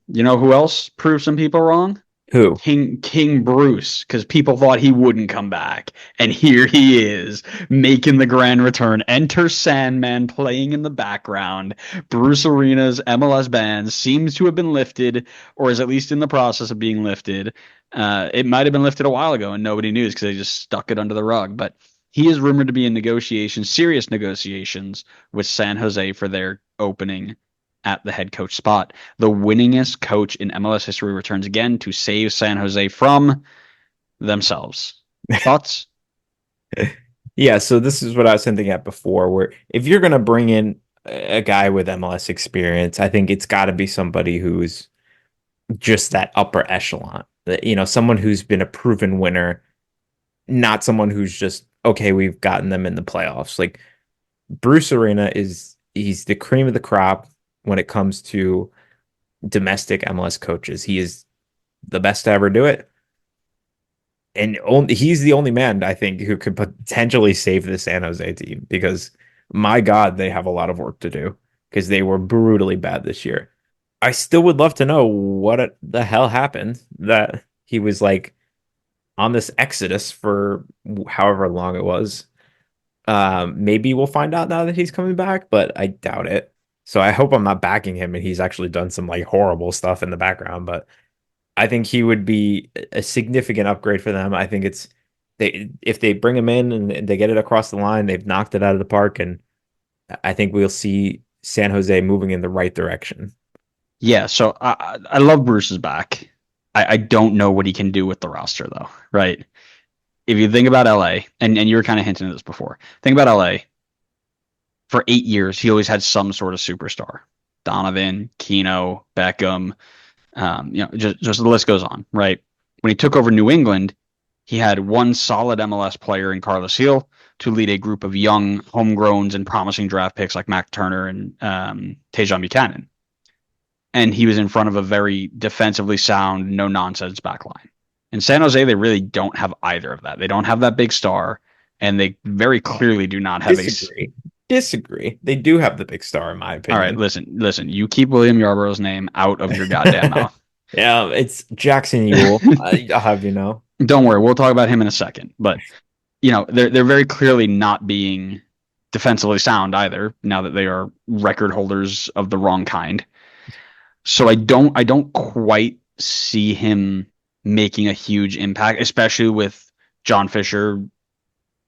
You know who else proved some people wrong? Who? King Bruce, because people thought he wouldn't come back, and here he is making the grand return. Enter Sandman playing in the background. Bruce Arena's MLS ban seems to have been lifted, or is at least in the process of being lifted. It might have been lifted a while ago, and nobody knew because they just stuck it under the rug. But he is rumored to be in negotiations, serious negotiations with San Jose for their opening at the head coach spot. The winningest coach in MLS history returns again to save San Jose from themselves. Thoughts? Yeah, so this is what I was hinting at before, where if you're going to bring in a guy with MLS experience, I think it's got to be somebody who's just that upper echelon. Someone who's been a proven winner, not someone who's just, okay, we've gotten them in the playoffs. Like Bruce Arena he's the cream of the crop when it comes to domestic MLS coaches. He is the best to ever do it. And he's the only man I think who could potentially save the San Jose team because my God, they have a lot of work to do because they were brutally bad this year. I still would love to know what the hell happened that he was like on this exodus for however long it was. Maybe we'll find out now that he's coming back, but I doubt it. So I hope I'm not backing him and he's actually done some like horrible stuff in the background, but I think he would be a significant upgrade for them. I think it's they if they bring him in and they get it across the line, they've knocked it out of the park, and I think we'll see San Jose moving in the right direction. Yeah, so I love Bruce's back. I don't know what he can do with the roster though, right? If you think about LA, and you were kind of hinting at this before, think about LA. For 8 years, he always had some sort of superstar. Donovan, Keno, Beckham, just the list goes on, right? When he took over New England, he had one solid MLS player in Carlos Hill to lead a group of young homegrowns and promising draft picks like Mac Turner and Tejon Buchanan. And he was in front of a very defensively sound, no nonsense backline. In San Jose, they really don't have either of that. They don't have that big star, and they very clearly do not have a. Disagree. Disagree. They do have the big star, in my All right, opinion. listen. You keep William Yarborough's name out of your goddamn mouth. Yeah, it's Jackson Ewell. I'll have you know. Don't worry, we'll talk about him in a second. But they're very clearly not being defensively sound either. Now that they are record holders of the wrong kind, so I don't quite see him making a huge impact, especially with John Fisher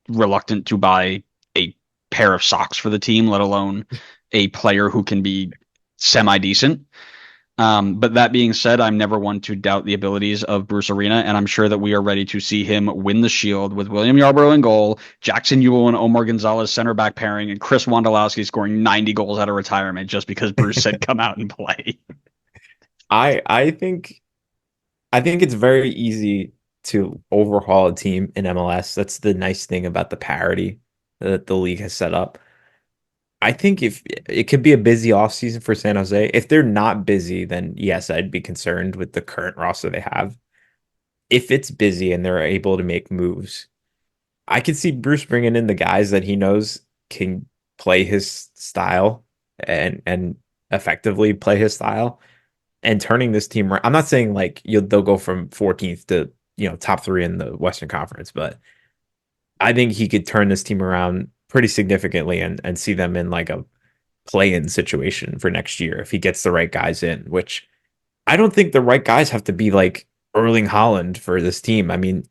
reluctant to buy a pair of socks for the team, let alone a player who can be semi decent. But that being said, I'm never one to doubt the abilities of Bruce Arena, and I'm sure that we are ready to see him win the Shield with William Yarbrough in goal, Jackson Ewell and Omar Gonzalez center back pairing, and Chris Wondolowski scoring 90 goals out of retirement just because Bruce said come out and play. I think it's very easy to overhaul a team in MLS. That's the nice thing about the parity that the league has set up. I think if it could be a busy offseason for San Jose. If they're not busy, then yes, I'd be concerned with the current roster they have. If it's busy and they're able to make moves, I could see Bruce bringing in the guys that he knows can play his style and effectively play his style and turning this team around. I'm not saying like they'll go from 14th to top three in the Western Conference, but I think he could turn this team around pretty significantly and see them in like a play-in situation for next year if he gets the right guys in, which I don't think the right guys have to be like Erling Haaland for this team. I mean,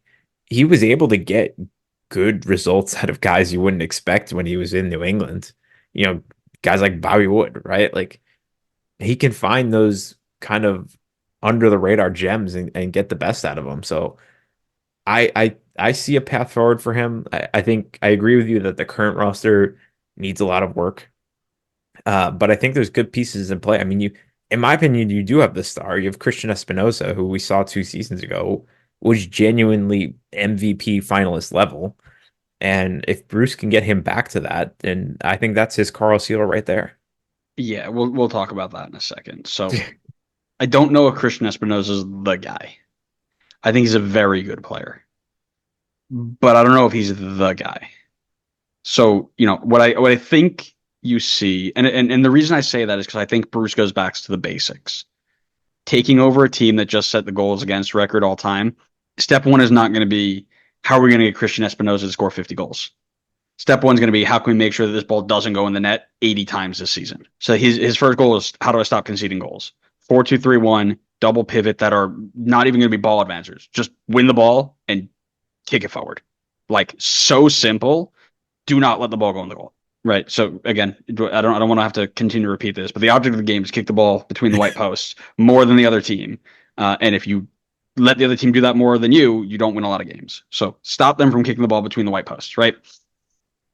he was able to get good results out of guys you wouldn't expect when he was in New England. Guys like Bobby Wood, right? Like he can find those kind of under the radar gems and get the best out of them. So I see a path forward for him. I think I agree with you that the current roster needs a lot of work. But I think there's good pieces in play. I mean, in my opinion, you do have the star. You have Christian Espinosa, who we saw 2 seasons ago, was genuinely MVP finalist level. And if Bruce can get him back to that, then I think that's his Carl Seal right there. Yeah, we'll talk about that in a second. So I don't know if Christian Espinosa is the guy. I think he's a very good player, but I don't know if he's the guy. So, what I think you see, and the reason I say that is because I think Bruce goes back to the basics. taking over a team that just set the goals against record all time, step one is not going to be how are we going to get Christian Espinoza to score 50 goals. Step one is going to be how can we make sure that this ball doesn't go in the net 80 times this season. So his first goal is how do I stop conceding goals? 4-2-3-1, double pivot that are not even going to be ball advancers. Just win the ball and kick it forward. Like so simple. Do not let the ball go in the goal. Right. So again, I don't want to have to continue to repeat this, but the object of the game is kick the ball between the white posts more than the other team. And if you let the other team do that more than you don't win a lot of games. So stop them from kicking the ball between the white posts. Right.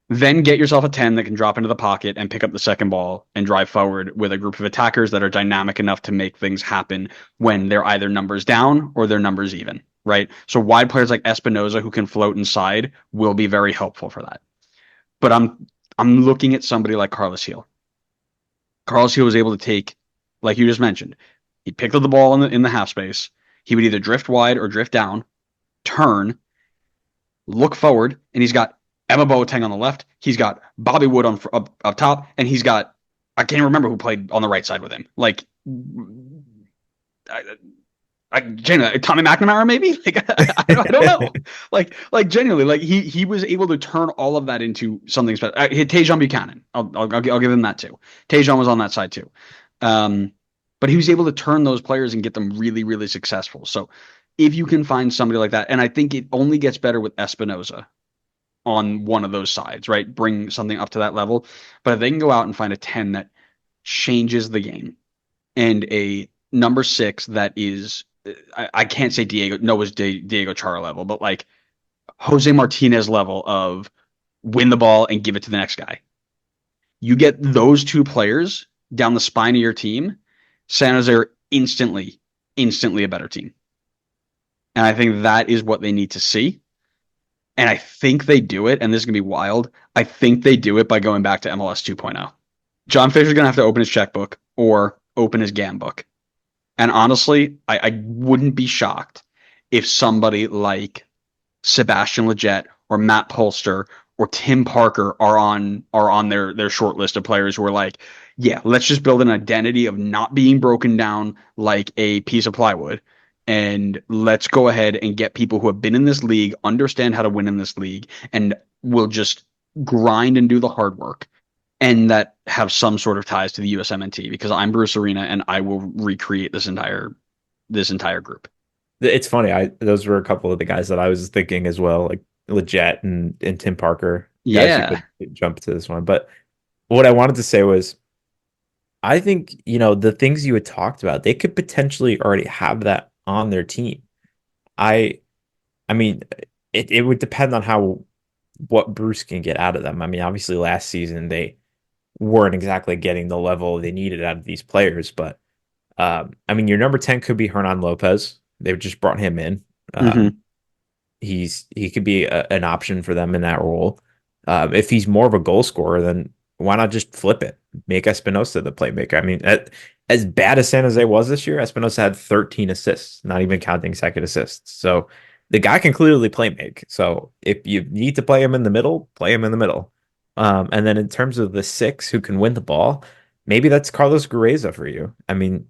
Then get yourself a 10 that can drop into the pocket and pick up the second ball and drive forward with a group of attackers that are dynamic enough to make things happen when they're either numbers down or their numbers even. Right. So wide players like Espinoza who can float inside will be very helpful for that. But I'm looking at somebody like Carlos Heel. Carlos Heel was able to take, like you just mentioned, he picked up the ball in the half space. He would either drift wide or drift down, turn, look forward, and he's got Emma Boateng on the left. He's got Bobby Wood up top, and he's got I can't remember who played on the right side with him. Like genuinely, Tommy McNamara maybe? Like I don't know. Like genuinely, like he was able to turn all of that into something special. Tajon Buchanan, I'll give him that too. Tajon was on that side too, but he was able to turn those players and get them really really successful. So if you can find somebody like that, and I think it only gets better with Espinoza on one of those sides, right? Bring something up to that level, but if they can go out and find a 10 that changes the game and a number 6 that is I can't say Diego Chara level, but like Jose Martinez level of win the ball and give it to the next guy. You get those two players down the spine of your team, San Jose are instantly a better team. And I think that is what they need to see. And I think they do it, and this is going to be wild. I think they do it by going back to MLS 2.0. John Fisher's going to have to open his checkbook or open his GAM book. And honestly, I wouldn't be shocked if somebody like Sebastian Lletget or Matt Polster or Tim Parker are on their short list of players who are like, yeah, let's just build an identity of not being broken down like a piece of plywood. And let's go ahead and get people who have been in this league, understand how to win in this league, and will just grind and do the hard work. And that have some sort of ties to the USMNT because I'm Bruce Arena and I will recreate this entire group. It's funny. Those were a couple of the guys that I was thinking as well, like Lletget and Tim Parker. Yeah. Could jump to this one. But what I wanted to say was I think, the things you had talked about, they could potentially already have that on their team. I mean, it would depend on what Bruce can get out of them. I mean, obviously last season they weren't exactly getting the level they needed out of these players, but I mean, your number 10 could be Hernan Lopez. They've just brought him in. He could be an option for them in that role. If he's more of a goal scorer, then why not just flip it? Make Espinoza the playmaker. I mean, as bad as San Jose was this year, Espinoza had 13 assists, not even counting second assists. So the guy can clearly play make. So if you need to play him in the middle, play him in the middle. And then in terms of the 6 who can win the ball, maybe that's Carlos Gureza for you. I mean,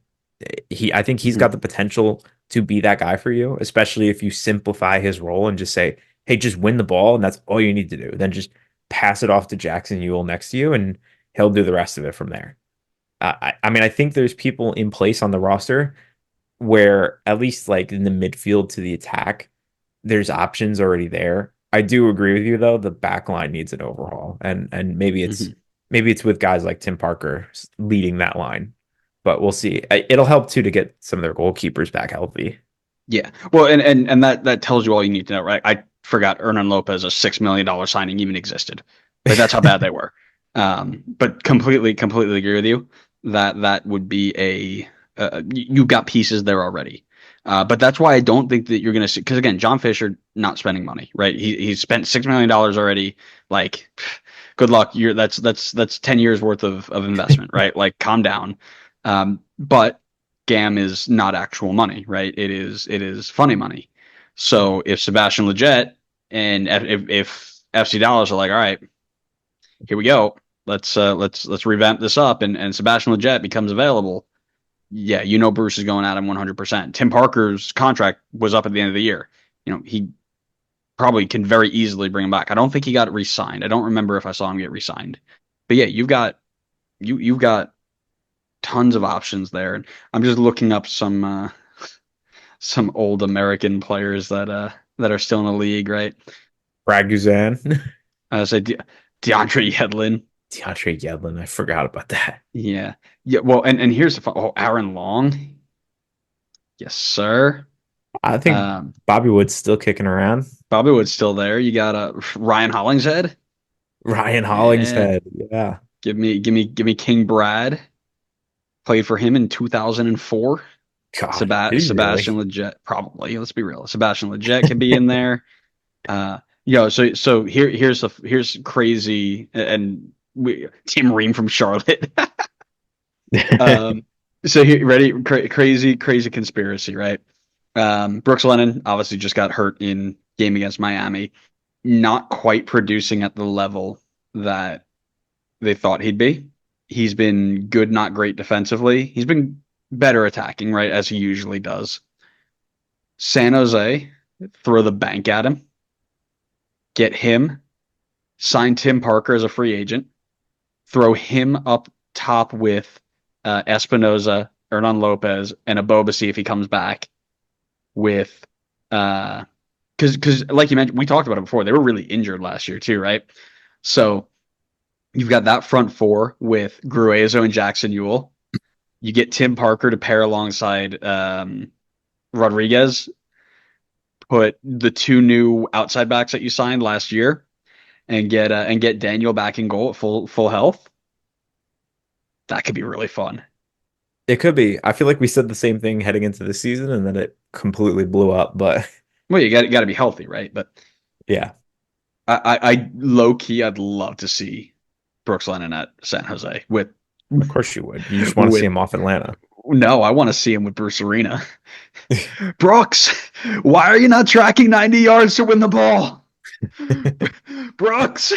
I think he's got the potential to be that guy for you, especially if you simplify his role and just say, hey, just win the ball, and that's all you need to do. Then just pass it off to Jackson Ewell next to you, and he'll do the rest of it from there. I mean, I think there's people in place on the roster where at least like in the midfield to the attack, there's options already there. I do agree with you though, the back line needs an overhaul, and maybe it's with guys like Tim Parker leading that line, but we'll see. It'll help too to get some of their goalkeepers back healthy. Yeah, well, and that tells you all you need to know, right? I forgot Hernan Lopez, a $6 million signing, even existed. Like that's how bad they were. But completely agree with you that would be you've got pieces there already. But that's why I don't think that you're going to see, because again, John Fisher not spending money, right? He's spent $6 million already. Like, good luck. That's 10 years worth of investment, right? Like, calm down. But GAM is not actual money, right? It is funny money. So if Sebastian Lletget and if FC Dallas are like, all right, here we go, let's revamp this up, and Sebastian Lletget becomes available, yeah, you know Bruce is going at him 100%. Tim Parker's contract was up at the end of the year. He probably can very easily bring him back. I don't think he got re-signed. I don't remember if I saw him get re-signed. But yeah, you've got tons of options there. And I'm just looking up some old American players that are still in the league, right? Brad Guzan, Say DeAndre Yedlin. DeAndre Yedlin. I forgot about that. Yeah. Yeah, well, and here's Aaron Long. Yes, sir. I think Um, Bobby Wood's still kicking around. Bobby Wood's still there. You got Ryan Hollingshead. Ryan Yeah. Hollingshead. Yeah. Give me King Brad. Played for him in 2004. God, did he Sebastian really? Lletget, probably. Let's be real. Sebastian Lletget can be in there. Here's crazy, and Tim Ream from Charlotte. um, so here, ready? Crazy conspiracy, right? Brooks Lennon obviously just got hurt in game against Miami, not quite producing at the level that they thought he'd be. He's been good, not great defensively. He's been better attacking, right, as he usually does. San Jose, throw the bank at him, get him, sign Tim Parker as a free agent, throw him up top with Espinoza, Hernan Lopez, and Abobasi if he comes back with because like you mentioned, we talked about it before. They were really injured last year too, right? So you've got that front four with Gruezo and Jackson Ewell. You get Tim Parker to pair alongside Rodriguez. Put the two new outside backs that you signed last year, and get Daniel back in goal at full health. That could be really fun. It could be. I feel like we said the same thing heading into the season and then it completely blew up. But Well, you got to be healthy, right? But yeah, I low key, I'd love to see Brooks Lennon at San Jose of course you would. You just want to see with him off Atlanta. no, I want to see him with Bruce Arena. Brooks, why are you not tracking 90 yards to win the ball? Brooks.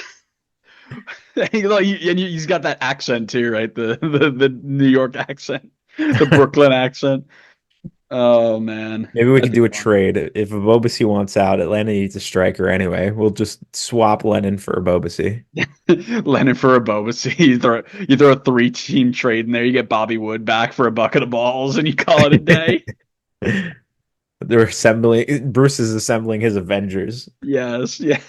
He's got that accent too, right? The New York accent, the Brooklyn accent. Oh man, Maybe we that'd could be do a fun. trade. If Abobasi wants out, Atlanta needs a striker anyway. We'll just swap Lennon for Abobasi. Lennon for a Boba. You throw a three-team trade in there. You get Bobby Wood back for a bucket of balls, and you call it a day. They're assembling. Bruce is assembling his Avengers. Yes, yeah.